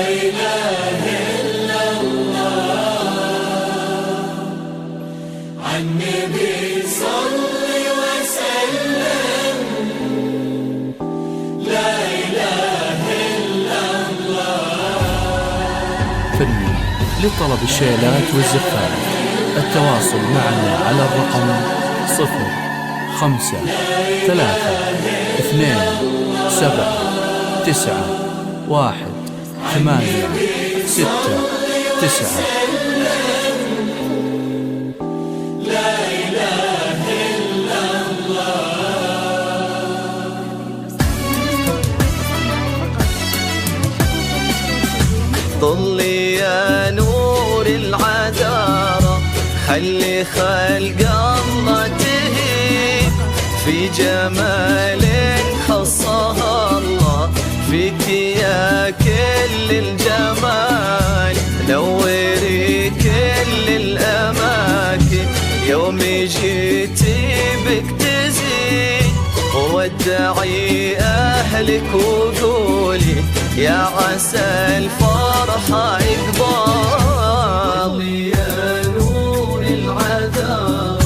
إله إلا الله. عالنبي صل وسلم. لا إله إلا الله. فني لطلب الشيلات والزفات التواصل معنا على الرقم 053291869. لا إله إلا الله. طلي يا نور العذارى، خلي خلق الله تهيب في جمال خصها الله، فيك يا كل الجمال، نوري كل الأماكن، يوم جيتي بك تزيد، ودعي أهلك وقولي يا عسى الفرحة إقبال. يا نور العذاب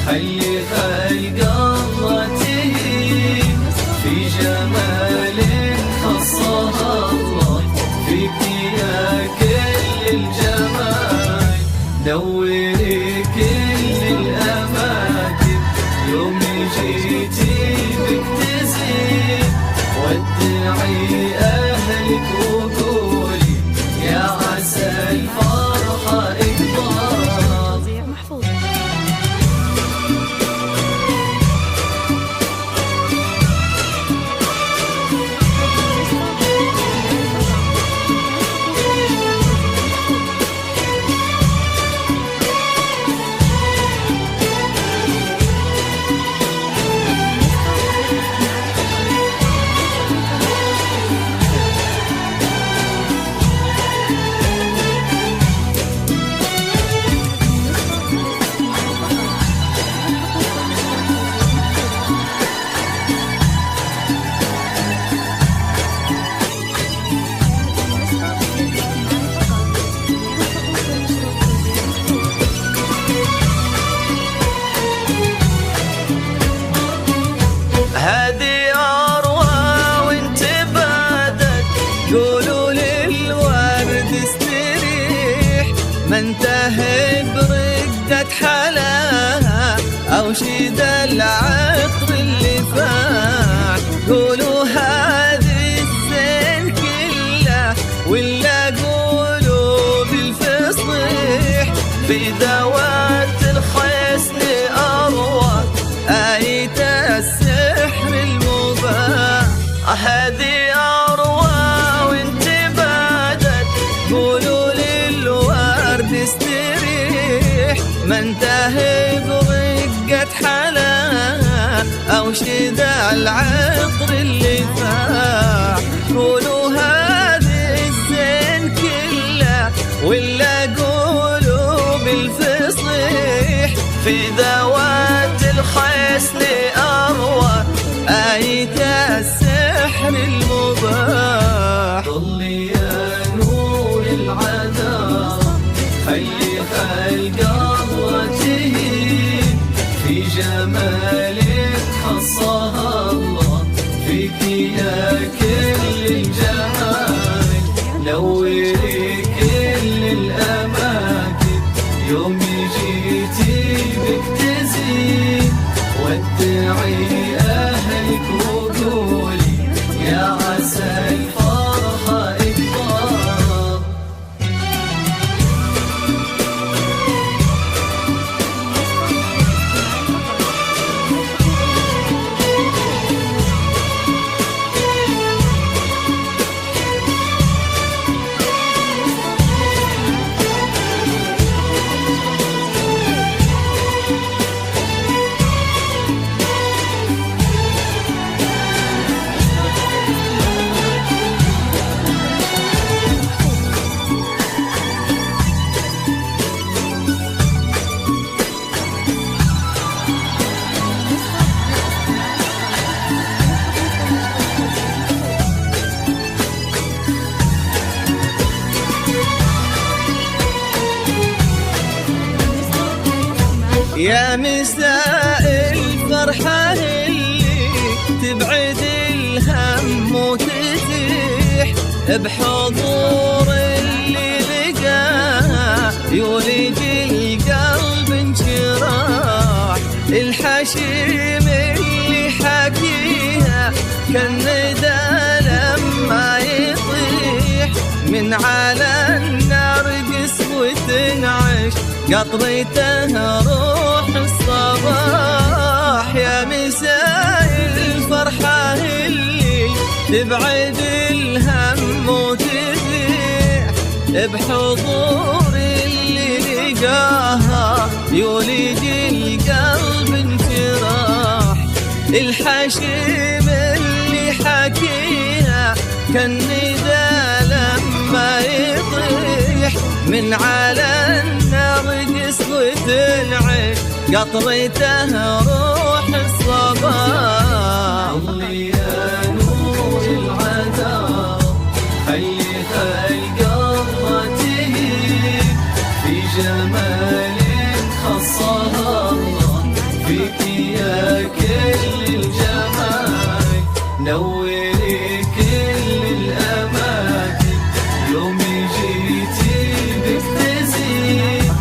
خلي خلق الله تهيب في جمال خصها الله، فيك يا كل الجمال، نوري كل الأماكن، يوم جيتي بك تزيد، ودعي أهلك وقولي يا عسى الفرحة إقبال. هذه أروى وانت بعدك، قولوا للورد استريح، ما انتهى برقدة حلاها أو شيد العطر اللي فاح، قولوا هذه الزين كله ولا قولوا بالفصيح، في ذوات الخيسن أروى آية السحر المباح. هذه أروى وانت بعدك، قولوا للورد استريح، ما انتهى برقة حلاها أو شذا العطر اللي فاح، قولوا هذه الزين كله ولا قولوا بالفصيح، في ذوات الخيسن أروى آية السحر المباح. طلي يا نور العذاب خلي خلق الله تهيب في جمالك خصها الله، فيك يا كل الجمال، نوري كل الأماكن، يوم جيتي بك تزيد، ودعي أهلك وقولي يا عسى الفرحة إقبال. يا مساء الفرحة اللي تبعد الهم وتزيح بحضور اللي لقاه يولد القلب انشراح. الحشيم اللي حكيها كالندى لما يطيح من على النار قسوة تنعش قطرته روح الصباح. يا مساء الفرحة اللي تبعد الهم وتزيح بحضور اللي لقاها يولد القلب انشراح. الحشيم اللي حكيها كالندى لما يطيح من على النار قسوة تنعش قطرته روح الصباح. ضلي يا نور العذاب خليها القلب تهيب في جمال خصها الله فيك يا كل الجمال. نوري كل الأماكن يوم جيتي بك تزيد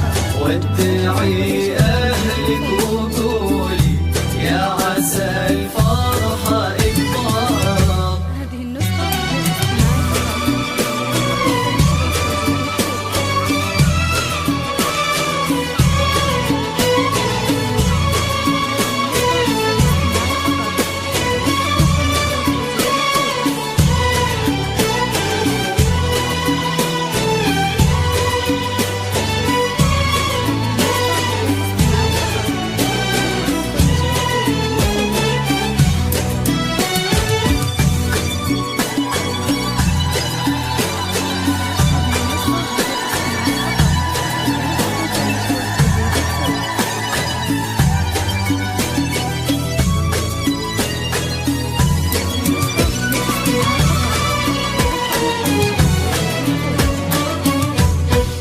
ودعي أهلك وقولي يا عسى الفرحة إكبار. هذه النسخة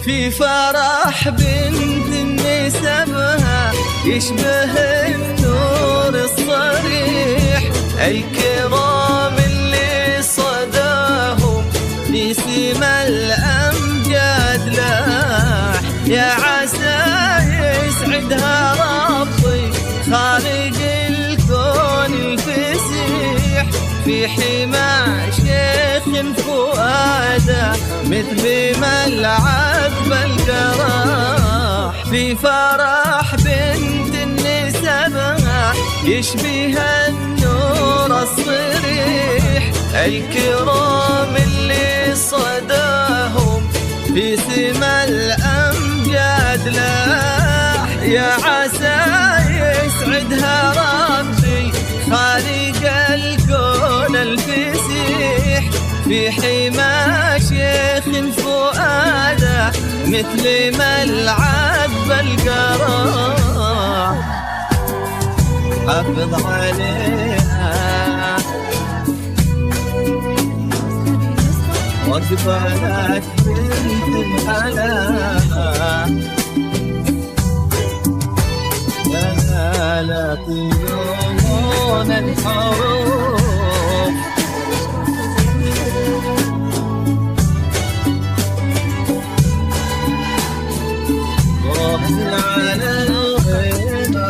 في فرح بنت نسبها يشبه النور الصريح. الكرام اللي صداهم بسما الأمجاد لاح. يا عسى يسعدها ربي خالق الكون الفسيح في حمى شيخ فؤاده مثل ملعب بالجراح. في فرح بنت نسبها يشبه النور الصريح. الكرام اللي صداهم في سما الأمجاد لاح. يا عسى يسعدها ربي خالق الكون الفسيح في حمى شيخ فؤاده مثل ملعب بالقراح. حافظ عليها وقبلت بنت الحلا لا طيون الحروف واغزل على الغيبة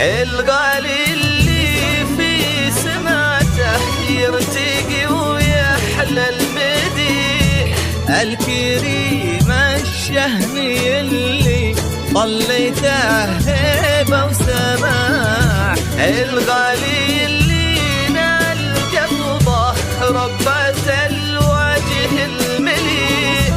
الغالي اللي في سماته يرتقي ويحلى المديح الشهمي اللي طليته هيبة وسماح، الغالي اللي نال قبضه ربة الوجه المليح،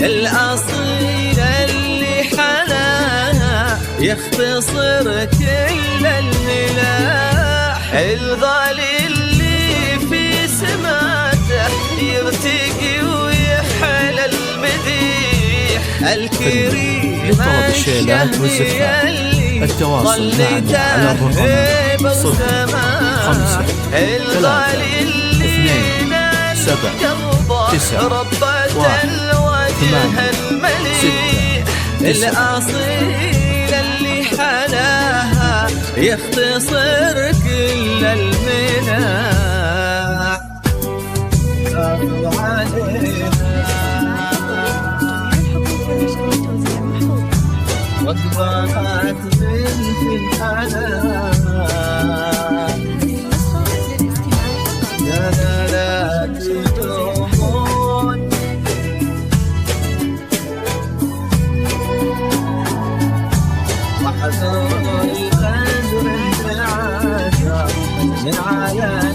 الأصيل اللي حناها يختصر كل الملاح، الغالي اللي في سماته يرتقي ويحل المديح، الكريم لطلب الشيلات والزفات التواصل معنا على الرقم 05 3 2 7 9 1 8 6 الأصيل اللي حلاها يختصر كل المناح، وقبات بنت الحلال يا لا تدومون، وحذر القدر انتعاشا من عيان